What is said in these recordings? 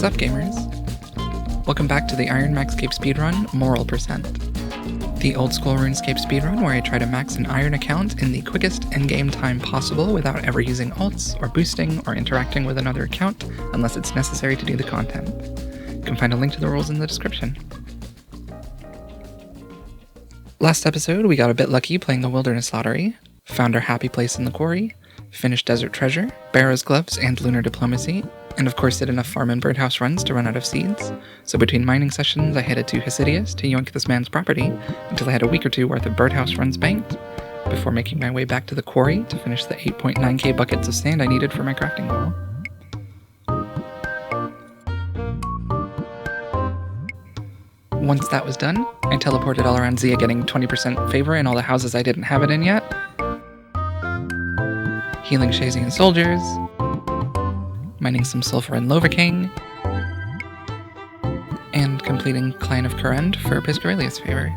up, gamers? Welcome back to the Maxcape Speedrun Moral Percent, the Oldschool Runescape speedrun where I try to max an iron account in the quickest endgame time possible without ever using alts, or boosting, or interacting with another account unless it's necessary to do the content. You can find a link to the rules in the description. Last episode, we got a bit lucky playing the Wilderness Lottery, found our happy place in the quarry, finished Desert Treasure, Barrow's Gloves, and Lunar Diplomacy, and of course did enough farm and birdhouse runs to run out of seeds, so between mining sessions I headed to Hesidius to yoink this man's property until I had a week or two worth of birdhouse runs banked, before making my way back to the quarry to finish the 8.9k buckets of sand I needed for my crafting goal. Once that was done, I teleported all around Zeah getting 20% favor in all the houses I didn't have it in yet, healing Shazian soldiers, mining some sulfur in Loverking, and completing Clan of Kurend for Piscarilius favor.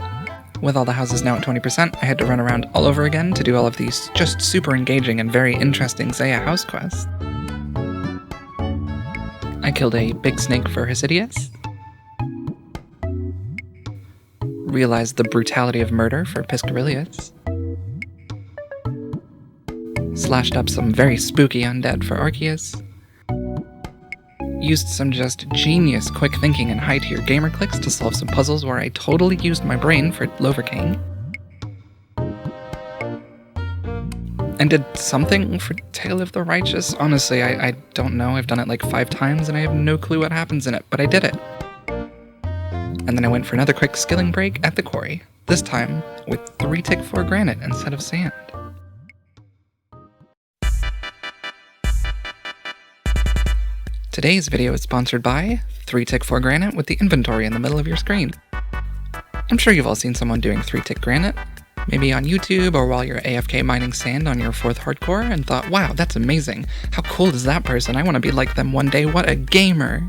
With all the houses now at 20%, I had to run around all over again to do all of these just super engaging and very interesting Zeah house quests. I killed a big snake for Hesidius, realized the brutality of murder for Piscarilius, slashed up some very spooky undead for Arceus, used some just genius quick thinking and high tier gamer clicks to solve some puzzles where I totally used my brain for Loverking, and did something for Tale of the Righteous. Honestly, I don't know, I've done it like 5 times and I have no clue what happens in it, but I did it. And then I went for another quick skilling break at the quarry, this time with 3 tick 4 granite instead of sand. Today's video is sponsored by 3 tick 4 granite with the inventory in the middle of your screen. I'm sure you've all seen someone doing 3 tick granite, maybe on YouTube or while you're AFK mining sand on your 4th hardcore, and thought, wow, that's amazing. How cool is that person? I want to be like them one day. What a gamer.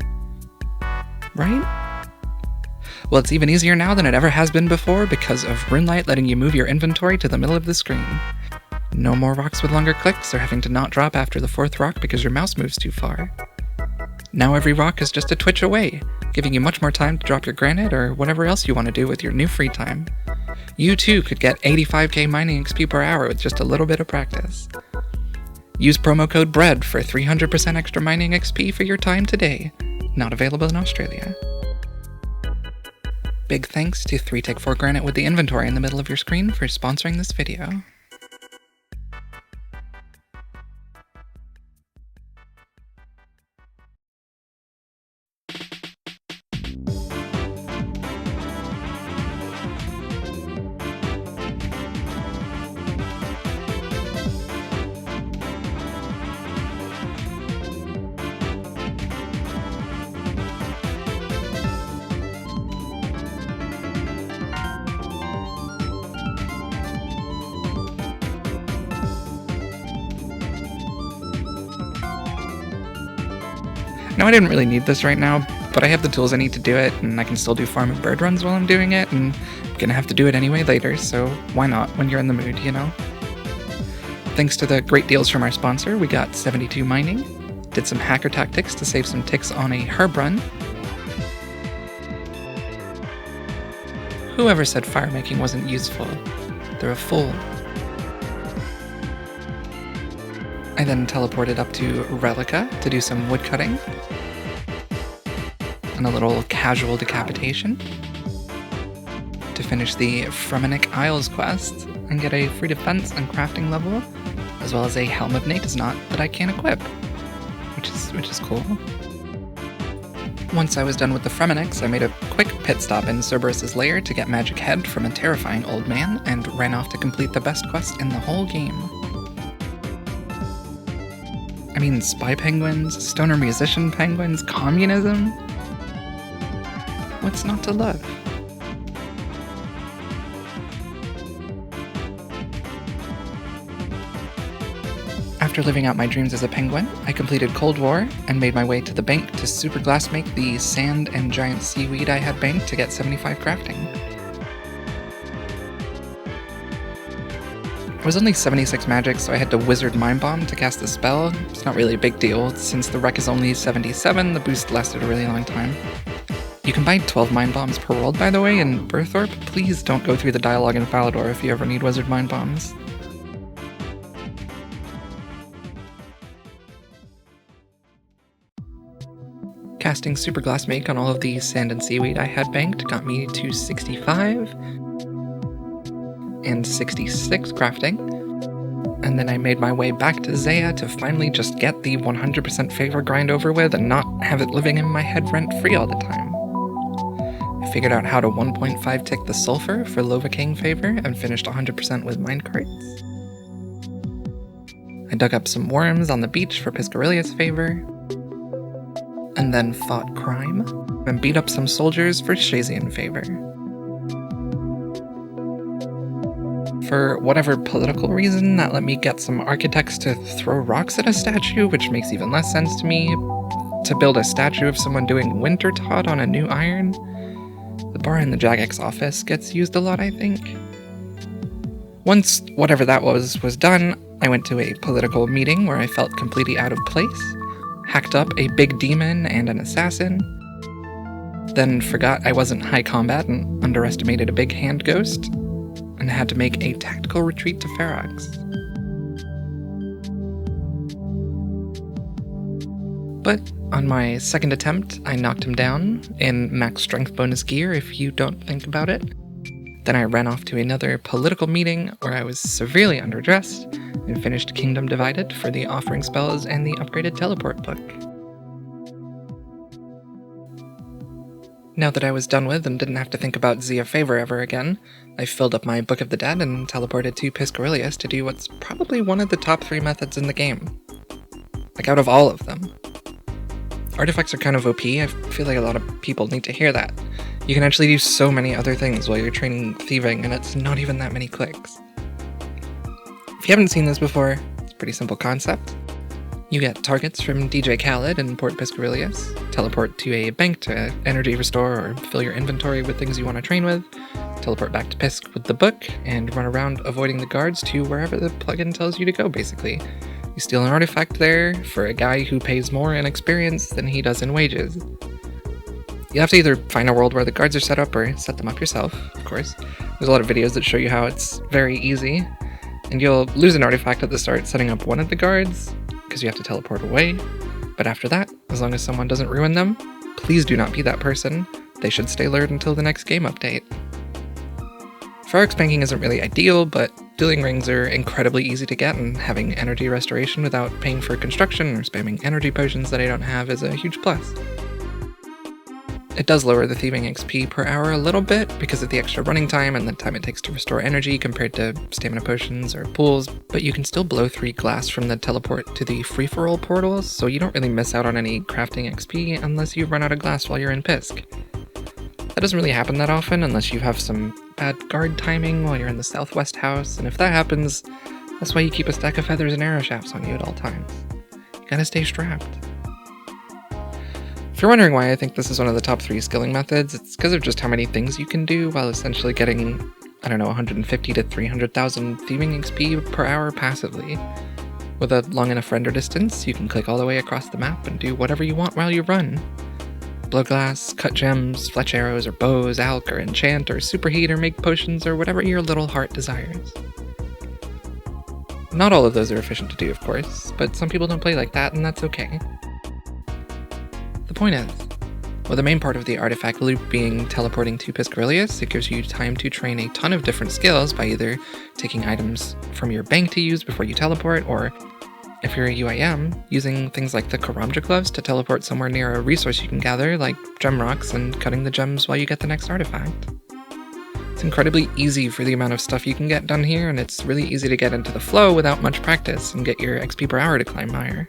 Right? Well, it's even easier now than it ever has been before because of RuneLite letting you move your inventory to the middle of the screen. No more rocks with longer clicks or having to not drop after the 4th rock because your mouse moves too far. Now every rock is just a twitch away, giving you much more time to drop your granite or whatever else you want to do with your new free time. You too could get 85k mining XP per hour with just a little bit of practice. Use promo code BREAD for 300% extra mining XP for your time today. Not available in Australia. Big thanks to 3 tick 4 granite with the inventory in the middle of your screen for sponsoring this video. Now, I didn't really need this right now, but I have the tools I need to do it, and I can still do farm and bird runs while I'm doing it, and I'm gonna have to do it anyway later, so why not when you're in the mood, you know? Thanks to the great deals from our sponsor, we got 72 mining, did some hacker tactics to save some ticks on a herb run. Whoever said fire making wasn't useful? They're a fool. I then teleported up to Relica to do some woodcutting and a little casual decapitation to finish the Fremenic Isles quest and get a free defense and crafting level, as well as a Helm of Natisnot that I can equip, which is cool. Once I was done with the Fremenics, I made a quick pit stop in Cerberus's lair to get Magic Head from a terrifying old man and ran off to complete the best quest in the whole game. I mean, spy penguins, stoner musician penguins, communism? What's not to love? After living out my dreams as a penguin, I completed Cold War and made my way to the bank to super glass make the sand and giant seaweed I had banked to get 75 crafting. It was only 76 magic, so I had to Wizard Mind Bomb to cast the spell. It's not really a big deal. Since the rec is only 77, the boost lasted a really long time. You can buy 12 Mind Bombs per world, by the way, in Burthorpe. Please don't go through the dialogue in Falador if you ever need Wizard Mind Bombs. Casting Super Glass Make on all of the sand and seaweed I had banked got me to 65 and 66 crafting, and then I made my way back to Zeah to finally just get the 100% favor grind over with and not have it living in my head rent-free all the time. I figured out how to 1.5 tick the sulfur for Lovaking favor and finished 100% with minecarts. I dug up some worms on the beach for Piscarilius favor, and then fought crime and beat up some soldiers for Shazian favor. For whatever political reason, that let me get some architects to throw rocks at a statue, which makes even less sense to me. To build a statue of someone doing Winter Todd on a new iron. The bar in the Jagex office gets used a lot, I think. Once whatever that was done, I went to a political meeting where I felt completely out of place, hacked up a big demon and an assassin, then forgot I wasn't high combat and underestimated a big hand ghost, and had to make a tactical retreat to Ferox. But on my second attempt, I knocked him down in max strength bonus gear if you don't think about it. Then I ran off to another political meeting where I was severely underdressed and finished Kingdom Divided for the offering spells and the upgraded teleport book. Now that I was done with and didn't have to think about Zeah favor ever again, I filled up my Book of the Dead and teleported to Piscarilius to do what's probably one of the top 3 methods in the game. Like, out of all of them. Artifacts are kind of OP. I feel like a lot of people need to hear that. You can actually do so many other things while you're training Thieving, and it's not even that many clicks. If you haven't seen this before, it's a pretty simple concept. You get targets from DJ Khaled in Port Piscarilius, teleport to a bank to energy restore or fill your inventory with things you want to train with, teleport back to Pisk with the book, and run around avoiding the guards to wherever the plugin tells you to go, basically. You steal an artifact there for a guy who pays more in experience than he does in wages. You have to either find a world where the guards are set up or set them up yourself, of course. There's a lot of videos that show you how it's very easy, and you'll lose an artifact at the start setting up one of the guards, because you have to teleport away, but after that, as long as someone doesn't ruin them, please do not be that person. They should stay lured until the next game update. Ferox banking isn't really ideal, but dueling rings are incredibly easy to get, and having energy restoration without paying for construction or spamming energy potions that I don't have is a huge plus. It does lower the thieving XP per hour a little bit because of the extra running time and the time it takes to restore energy compared to stamina potions or pools, but you can still blow 3 glass from the teleport to the free-for-all portals, so you don't really miss out on any crafting XP unless you run out of glass while you're in Pisk. That doesn't really happen that often unless you have some bad guard timing while you're in the southwest house, and if that happens, that's why you keep a stack of feathers and arrow shafts on you at all times. You gotta stay strapped. If you're wondering why I think this is one of the top 3 skilling methods, it's because of just how many things you can do while essentially getting, 150 to 300,000 thieving XP per hour passively. With a long enough render distance, you can click all the way across the map and do whatever you want while you run. Blow glass, cut gems, fletch arrows or bows, alch or enchant or superheat or make potions or whatever your little heart desires. Not all of those are efficient to do, of course, but some people don't play like that, and that's okay. The point is, with the main part of the artifact loop being teleporting to Piscarilius, it gives you time to train a ton of different skills by either taking items from your bank to use before you teleport, or, if you're a UIM, using things like the Karamja gloves to teleport somewhere near a resource you can gather, like gem rocks, and cutting the gems while you get the next artifact. It's incredibly easy for the amount of stuff you can get done here, and it's really easy to get into the flow without much practice and get your XP per hour to climb higher.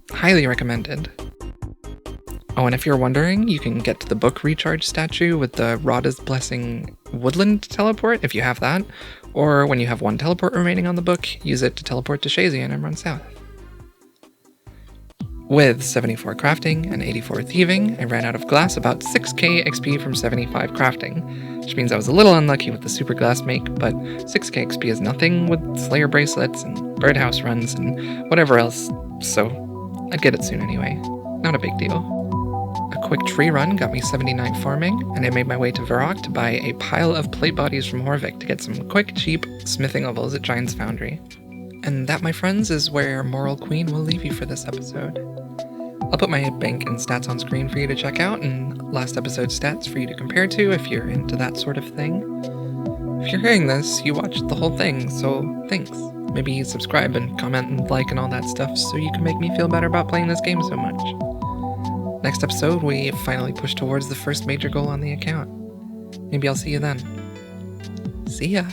Highly recommended. Oh, and if you're wondering, you can get to the book recharge statue with the Radha's Blessing Woodland teleport, if you have that, or when you have 1 teleport remaining on the book, use it to teleport to Shazian and run south. With 74 crafting and 84 thieving, I ran out of glass about 6k XP from 75 crafting, which means I was a little unlucky with the super glass make, but 6k XP is nothing with Slayer bracelets and birdhouse runs and whatever else, so I'd get it soon anyway. Not a big deal. A quick tree run got me 79 farming, and I made my way to Varrock to buy a pile of plate bodies from Horvik to get some quick, cheap smithing levels at Giant's Foundry. And that, my friends, is where Moral Queen will leave you for this episode. I'll put my bank and stats on screen for you to check out, and last episode's stats for you to compare to if you're into that sort of thing. If you're hearing this, you watched the whole thing, so thanks. Maybe subscribe and comment and like and all that stuff so you can make me feel better about playing this game so much. Next episode, we finally push towards the first major goal on the account. Maybe I'll see you then. See ya!